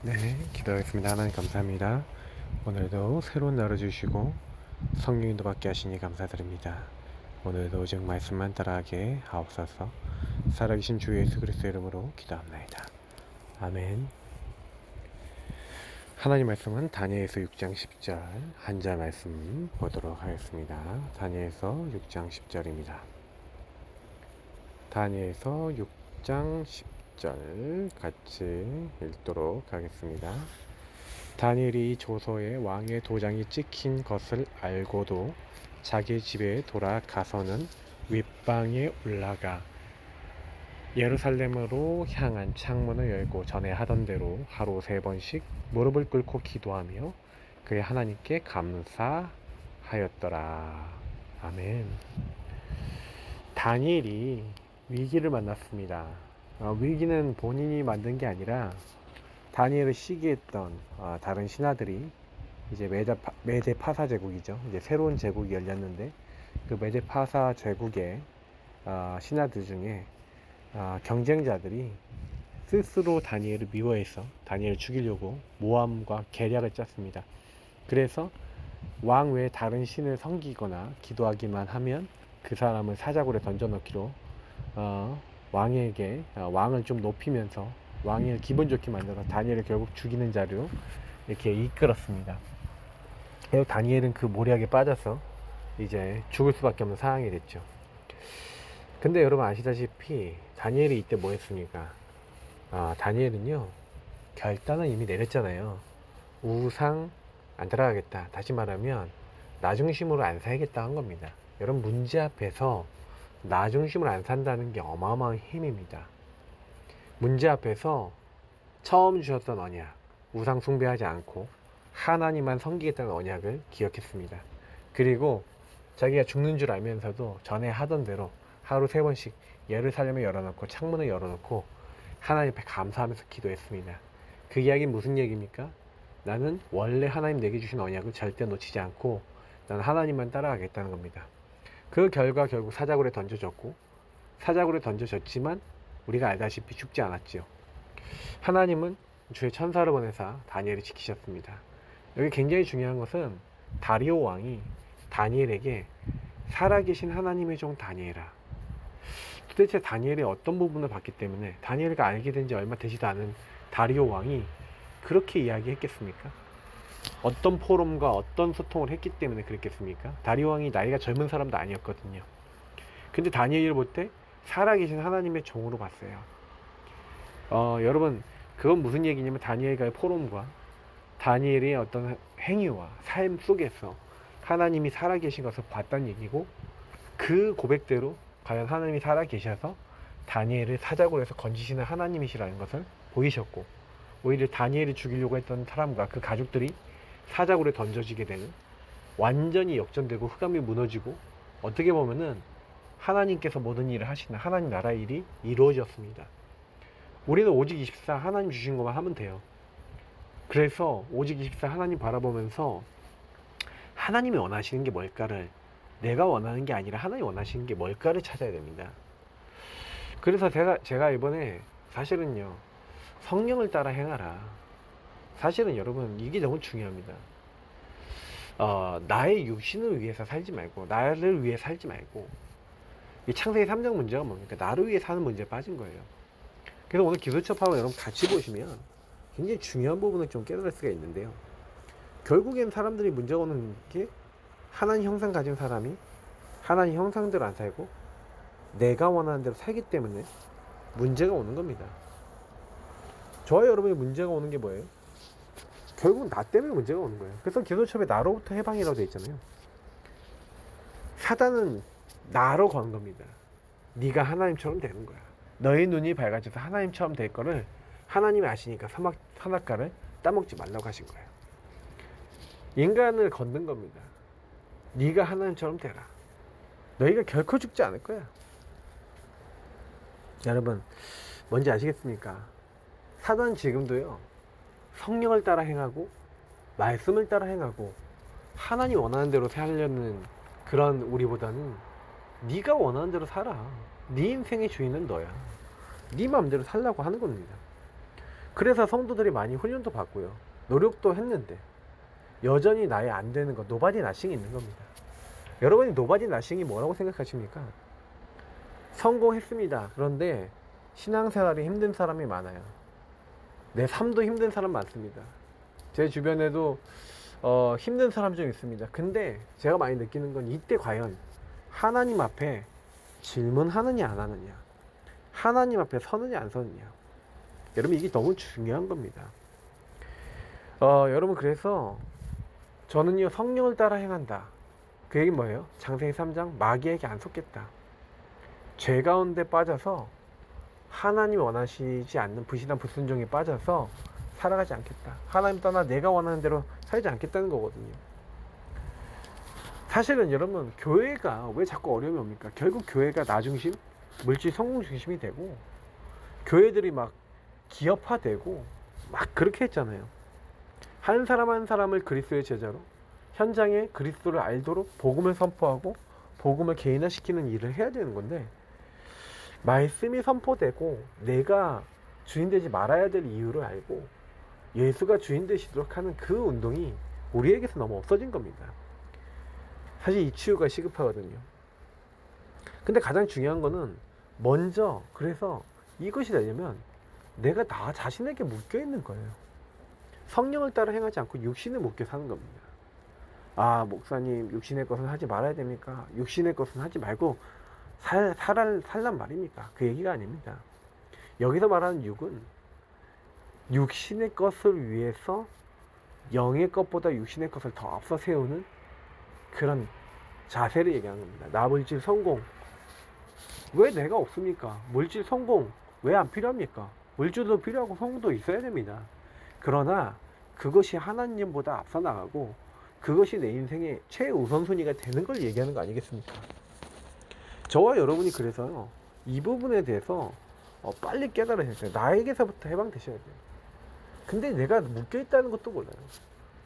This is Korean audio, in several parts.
네, 기도하겠습니다. 하나님 감사합니다. 오늘도 새로운 날을 주시고 성령 인도받게 하시니 감사드립니다. 오늘도 오직 말씀만 따라하게 하옵소서. 살아계신 주 예수 그리스도의 이름으로 기도합니다. 아멘. 하나님 말씀은 다니엘서 6장 10절 한자 말씀 보도록 하겠습니다. 다니엘서 6장 10절입니다. 다니엘서 6장 10절 같이 읽도록 하겠습니다. 다니엘이 조서에 왕의 도장이 찍힌 것을 알고도 자기 집에 돌아가서는 윗방에 올라가 예루살렘으로 향한 창문을 열고 전에 하던 대로 하루 3번씩 무릎을 꿇고 기도하며 그의 하나님께 감사하였더라. 아멘. 다니엘이 위기를 만났습니다. 위기는 본인이 만든 게 아니라 다니엘을 시기했던 다른 신하들이 이제 메데 파사 제국이죠. 이제 새로운 제국이 열렸는데 그 메데 파사 제국의 신하들 중에 경쟁자들이 스스로 다니엘을 미워해서 다니엘을 죽이려고 모함과 계략을 짰습니다. 그래서 왕 외에 다른 신을 섬기거나 기도하기만 하면 그 사람을 사자굴에 던져넣기로 왕에게 왕을 좀 높이면서 왕을 기분 좋게 만들어서 다니엘을 결국 죽이는 자리로 이렇게 이끌었습니다. 그리고 다니엘은 그 모략에 빠져서 이제 죽을 수밖에 없는 상황이 됐죠. 근데 여러분 아시다시피 다니엘이 이때 뭐 했습니까? 다니엘은요 결단을 이미 내렸잖아요. 우상 안 따라가겠다. 다시 말하면 나 중심으로 안 살겠다 한 겁니다. 여러분 문제 앞에서 나 중심으로 안 산다는 게 어마어마한 힘입니다. 문제 앞에서 처음 주셨던 언약, 우상 숭배하지 않고 하나님만 섬기겠다는 언약을 기억했습니다. 그리고 자기가 죽는 줄 알면서도 전에 하던 대로 하루 3번씩 예루살렘을 열어놓고 창문을 열어놓고 하나님 앞에 감사하면서 기도했습니다. 그 이야기는 무슨 얘기입니까? 나는 원래 하나님 내게 주신 언약을 절대 놓치지 않고 나는 하나님만 따라가겠다는 겁니다. 그 결과 결국 사자굴에 던져졌고 사자굴에 던져졌지만 우리가 알다시피 죽지 않았지요. 하나님은 주의 천사를 보내사 다니엘을 지키셨습니다. 여기 굉장히 중요한 것은 다리오 왕이 다니엘에게 살아계신 하나님의 종 다니엘아, 도대체 다니엘이 어떤 부분을 봤기 때문에 다니엘가 알게 된 지 얼마 되지도 않은 다리오 왕이 그렇게 이야기했겠습니까? 어떤 포럼과 어떤 소통을 했기 때문에 그랬겠습니까? 다리오 왕이 나이가 젊은 사람도 아니었거든요. 근데 다니엘을 볼 때 살아계신 하나님의 종으로 봤어요. 여러분 그건 무슨 얘기냐면 다니엘과의 포럼과 다니엘의 어떤 행위와 삶 속에서 하나님이 살아계신 것을 봤다는 얘기고, 그 고백대로 과연 하나님이 살아계셔서 다니엘을 사자굴에서 건지시는 하나님이시라는 것을 보이셨고, 오히려 다니엘을 죽이려고 했던 사람과 그 가족들이 사자굴에 던져지게 되는, 완전히 역전되고 흑암이 무너지고 어떻게 보면은 하나님께서 모든 일을 하시는 하나님 나라 일이 이루어졌습니다. 우리는 오직 24 하나님 주신 것만 하면 돼요. 그래서 오직 24 하나님 바라보면서 하나님이 원하시는 게 뭘까를, 내가 원하는 게 아니라 하나님이 원하시는 게 뭘까를 찾아야 됩니다. 그래서 제가 이번에 사실은요 성령을 따라 행하라. 사실은 여러분 이게 너무 중요합니다. 나의 육신을 위해서 살지 말고 나를 위해 살지 말고, 이 창세기 3장 문제가 뭡니까? 나를 위해 사는 문제에 빠진 거예요. 그래서 오늘 기도첩하고 여러분 같이 보시면 굉장히 중요한 부분을 좀 깨달을 수가 있는데요. 결국엔 사람들이 문제가 오는 게 하나님 형상 가진 사람이 하나님 형상대로 안 살고 내가 원하는 대로 살기 때문에 문제가 오는 겁니다. 저와 여러분의 문제가 오는 게 뭐예요? 결국은 나 때문에 문제가 오는 거예요. 그래서 기도첩에 나로부터 해방이라고 되어 있잖아요. 사단은 나로 거는 겁니다. 네가 하나님처럼 되는 거야. 너의 눈이 밝아져서 하나님처럼 될 거를 하나님이 아시니까 선악과를 따먹지 말라고 하신 거예요. 인간을 걷는 겁니다. 네가 하나님처럼 되라. 너희가 결코 죽지 않을 거야. 여러분 뭔지 아시겠습니까? 사단은 지금도요 성령을 따라 행하고 말씀을 따라 행하고 하나님 원하는 대로 살려는 그런 우리보다는 네가 원하는 대로 살아. 네 인생의 주인은 너야. 네 마음대로 살라고 하는 겁니다. 그래서 성도들이 많이 훈련도 받고요. 노력도 했는데 여전히 나의 안 되는 거, 노바디 나싱이 있는 겁니다. 여러분이 노바디 나싱이 뭐라고 생각하십니까? 성공했습니다. 그런데 신앙생활이 힘든 사람이 많아요. 내 삶도 힘든 사람 많습니다. 제 주변에도 힘든 사람 좀 있습니다. 근데 제가 많이 느끼는 건 이때 과연 하나님 앞에 질문하느냐 안 하느냐, 하나님 앞에 서느냐 안 서느냐, 여러분 이게 너무 중요한 겁니다. 여러분 그래서 저는요 성령을 따라 행한다. 그 얘기 뭐예요? 창세기 3장 마귀에게 안 속겠다. 죄 가운데 빠져서 하나님이 원하시지 않는 불신한 불순종에 빠져서 살아가지 않겠다. 하나님 떠나 내가 원하는 대로 살지 않겠다는 거거든요. 사실은 여러분 교회가 왜 자꾸 어려움이 옵니까? 결국 교회가 나 중심, 물질 성공 중심이 되고 교회들이 막 기업화되고 막 그렇게 했잖아요. 한 사람 한 사람을 그리스도의 제자로 현장에 그리스도를 알도록 복음을 선포하고 복음을 개인화시키는 일을 해야 되는 건데, 말씀이 선포되고 내가 주인 되지 말아야 될 이유를 알고 예수가 주인 되시도록 하는 그 운동이 우리에게서 너무 없어진 겁니다. 사실 이 치유가 시급하거든요. 근데 가장 중요한 거는 먼저, 그래서 이것이 되려면 내가 나 자신에게 묶여 있는 거예요. 성령을 따라 행하지 않고 육신에 묶여 사는 겁니다. 아, 목사님 육신의 것은 하지 말아야 됩니까? 육신의 것은 하지 말고 살란 말입니까? 그 얘기가 아닙니다. 여기서 말하는 육은 육신의 것을 위해서 영의 것보다 육신의 것을 더 앞서 세우는 그런 자세를 얘기하는 겁니다. 나 물질 성공. 왜 내가 없습니까? 물질 성공 왜 안 필요합니까? 물질도 필요하고 성공도 있어야 됩니다. 그러나 그것이 하나님보다 앞서 나가고 그것이 내 인생의 최우선순위가 되는 걸 얘기하는 거 아니겠습니까? 저와 여러분이 그래서 이 부분에 대해서 빨리 깨달아야 돼요. 나에게서부터 해방되셔야 돼요. 근데 내가 묶여있다는 것도 몰라요.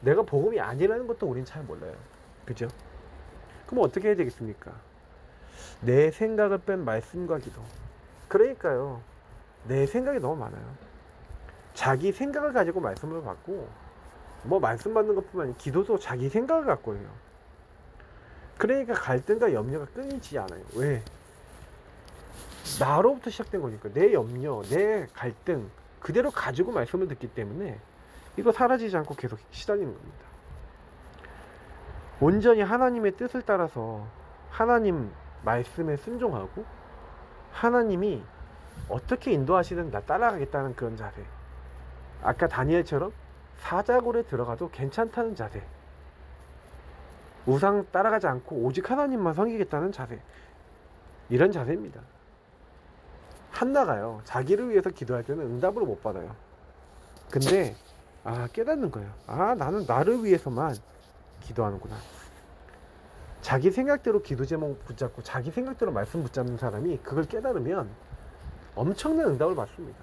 내가 복음이 아니라는 것도 우린 잘 몰라요. 그죠? 그럼 어떻게 해야 되겠습니까? 내 생각을 뺀 말씀과 기도. 그러니까요, 내 생각이 너무 많아요. 자기 생각을 가지고 말씀을 받고, 뭐 말씀 받는 것뿐만 아니라 기도도 자기 생각을 갖고 해요. 그러니까 갈등과 염려가 끊이지 않아요. 왜? 나로부터 시작된 거니까. 내 염려, 내 갈등 그대로 가지고 말씀을 듣기 때문에 이거 사라지지 않고 계속 시달리는 겁니다. 온전히 하나님의 뜻을 따라서 하나님 말씀에 순종하고 하나님이 어떻게 인도하시든 나 따라가겠다는 그런 자세. 아까 다니엘처럼 사자굴에 들어가도 괜찮다는 자세. 우상 따라가지 않고 오직 하나님만 섬기겠다는 자세. 이런 자세입니다. 한나가요, 자기를 위해서 기도할 때는 응답을 못 받아요. 근데 깨닫는 거예요. 나는 나를 위해서만 기도하는구나. 자기 생각대로 기도 제목 붙잡고 자기 생각대로 말씀 붙잡는 사람이 그걸 깨달으면 엄청난 응답을 받습니다.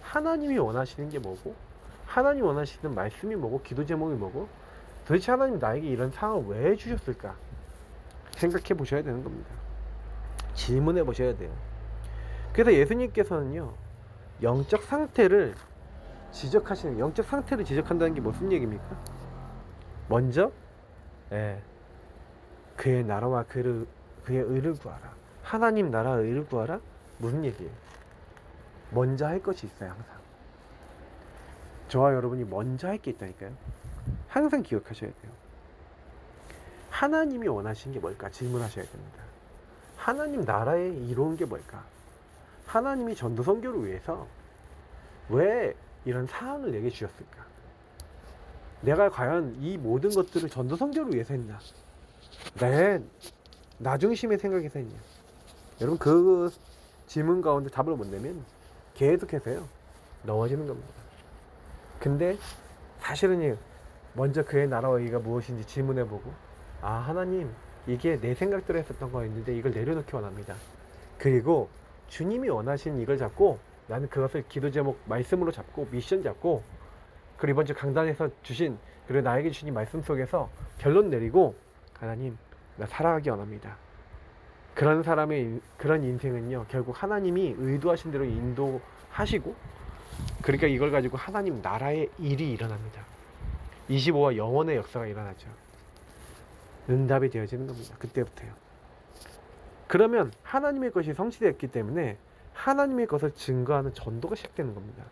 하나님이 원하시는 게 뭐고, 하나님이 원하시는 말씀이 뭐고, 기도 제목이 뭐고, 도대체 하나님 나에게 이런 상황을 왜 주셨을까 생각해 보셔야 되는 겁니다. 질문해 보셔야 돼요. 그래서 예수님께서는요, 영적 상태를 지적한다는 게 무슨 얘기입니까? 먼저 그의 나라와 그의 의를 구하라. 하나님 나라의 의를 구하라? 무슨 얘기예요? 먼저 할 것이 있어요. 항상 저와 여러분이 먼저 할 게 있다니까요. 항상 기억하셔야 돼요. 하나님이 원하시는 게 뭘까 질문하셔야 됩니다. 하나님 나라에 이루은 게 뭘까? 하나님이 전도 선교를 위해서 왜 이런 사항을 내게 주셨을까? 내가 과연 이 모든 것들을 전도 선교를 위해서 했나? 나 중심의 생각에서 했냐? 여러분 그 질문 가운데 답을 못 내면 계속해서요 넘어지는 겁니다. 근데 사실은 먼저 그의 나라와 의가 무엇인지 질문해보고, 하나님 이게 내 생각대로 했었던 거였는데 이걸 내려놓기 원합니다. 그리고 주님이 원하시는 이걸 잡고 나는 그것을 기도 제목 말씀으로 잡고 미션 잡고, 그리고 이번 주 강단에서 주신, 그리고 나에게 주신 말씀 속에서 결론 내리고, 하나님 나 살아가기 원합니다. 그런 사람의 그런 인생은요 결국 하나님이 의도하신 대로 인도하시고 그러니까 이걸 가지고 하나님 나라의 일이 일어납니다. 25와 영원의 역사가 일어나죠. 응답이 되어지는 겁니다. 그때부터요. 그러면 하나님의 것이 성취되었기 때문에 하나님의 것을 증거하는 전도가 시작되는 겁니다.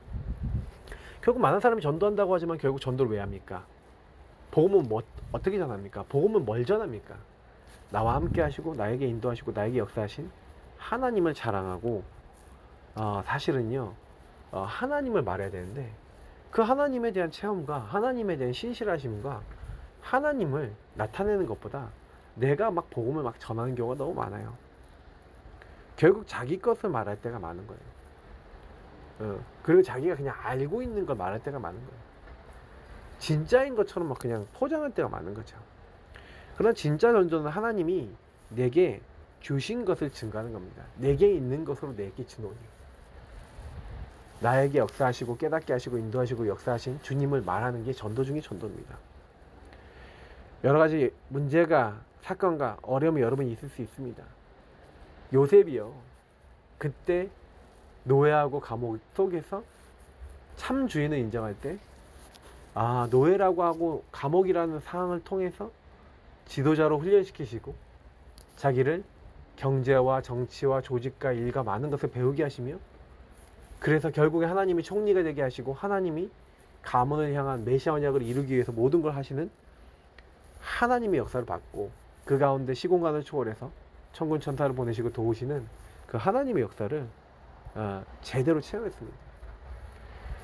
결국 많은 사람이 전도한다고 하지만 결국 전도를 왜 합니까? 복음은 어떻게 전합니까? 복음은 뭘 전합니까? 나와 함께 하시고 나에게 인도하시고 나에게 역사하신 하나님을 자랑하고 사실은요 하나님을 말해야 되는데 그 하나님에 대한 체험과 하나님에 대한 신실하심과 하나님을 나타내는 것보다 내가 막 복음을 막 전하는 경우가 너무 많아요. 결국 자기 것을 말할 때가 많은 거예요. 그리고 자기가 그냥 알고 있는 걸 말할 때가 많은 거예요. 진짜인 것처럼 막 그냥 포장할 때가 많은 거죠. 그러나 진짜 전도는 하나님이 내게 주신 것을 증거하는 겁니다. 내게 있는 것으로 내게 주노니 나에게 역사하시고 깨닫게 하시고 인도하시고 역사하신 주님을 말하는 게 전도 중에 전도입니다. 여러 가지 문제가 사건과 어려움이 여러분이 있을 수 있습니다. 요셉이요 그때 노예하고 감옥 속에서 참 주인을 인정할 때 노예라고 하고 감옥이라는 상황을 통해서 지도자로 훈련시키시고 자기를 경제와 정치와 조직과 일과 많은 것을 배우게 하시며 그래서 결국에 하나님이 총리가 되게 하시고 하나님이 가문을 향한 메시아 언약을 이루기 위해서 모든 걸 하시는 하나님의 역사를 받고 그 가운데 시공간을 초월해서 천군 천사를 보내시고 도우시는 그 하나님의 역사를 제대로 체험했습니다.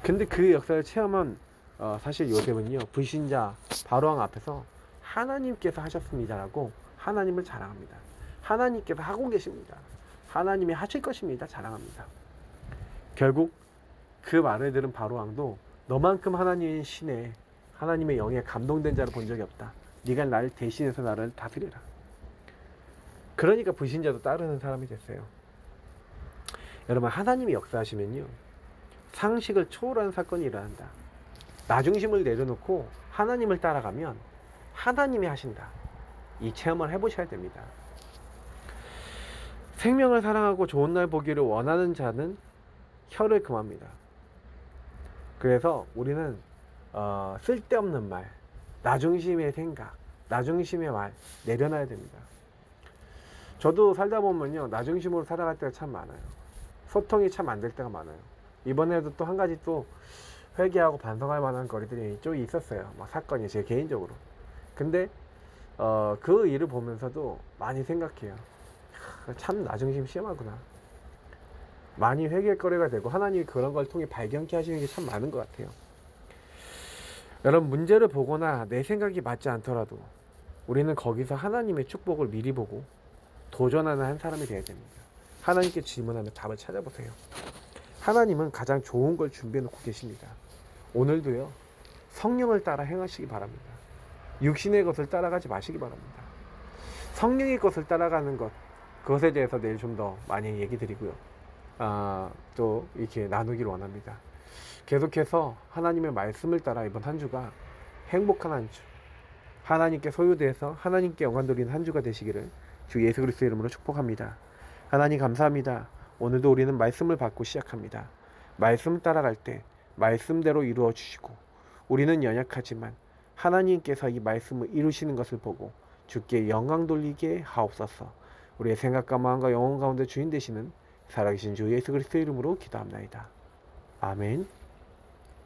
근데 그 역사를 체험한 사실 요셉은요 불신자 바로왕 앞에서 하나님께서 하셨습니다라고 하나님을 자랑합니다. 하나님께서 하고 계십니다. 하나님이 하실 것입니다. 자랑합니다. 결국 그 말을 들은 바로왕도 너만큼 하나님의 신에 하나님의 영에 감동된 자를 본 적이 없다. 네가 나를 대신해서 나를 다스려라. 그러니까 불신자도 따르는 사람이 됐어요. 여러분 하나님이 역사하시면요 상식을 초월하는 사건이 일어난다. 나중심을 내려놓고 하나님을 따라가면 하나님이 하신다. 이 체험을 해보셔야 됩니다. 생명을 사랑하고 좋은 날 보기를 원하는 자는 혀를 금합니다. 그래서 우리는 쓸데없는 말, 나중심의 생각, 나중심의 말 내려놔야 됩니다. 저도 살다 보면요 나중심으로 살아갈 때가 참 많아요. 소통이 참 안 될 때가 많아요. 이번에도 또 한 가지 또 회개하고 반성할 만한 거리들이 좀 있었어요. 막 사건이 제 개인적으로. 근데 그 일을 보면서도 많이 생각해요. 참 나중심 심하구나. 많이 회개거리가 되고 하나님이 그런 걸 통해 발견케 하시는 게 참 많은 것 같아요. 여러분 문제를 보거나 내 생각이 맞지 않더라도 우리는 거기서 하나님의 축복을 미리 보고 도전하는 한 사람이 되어야 됩니다. 하나님께 질문하며 답을 찾아보세요. 하나님은 가장 좋은 걸 준비해 놓고 계십니다. 오늘도요 성령을 따라 행하시기 바랍니다. 육신의 것을 따라가지 마시기 바랍니다. 성령의 것을 따라가는 것, 그것에 대해서 내일 좀 더 많이 얘기 드리고요. 또 이렇게 나누기를 원합니다. 계속해서 하나님의 말씀을 따라 이번 한 주가 행복한 한 주, 하나님께 소유돼서 하나님께 영광 돌리는 한 주가 되시기를 주 예수 그리스도의 이름으로 축복합니다. 하나님 감사합니다. 오늘도 우리는 말씀을 받고 시작합니다. 말씀 따라갈 때 말씀대로 이루어 주시고 우리는 연약하지만 하나님께서 이 말씀을 이루시는 것을 보고 주께 영광 돌리게 하옵소서. 우리의 생각과 마음과 영혼 가운데 주인 되시는 살아계신 주 예수 그리스도의 이름으로 기도합나이다. 아멘.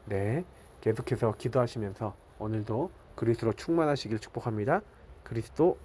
네, 계속해서 기도하시면서 오늘도 그리스도로 충만하시길 축복합니다. 그리스도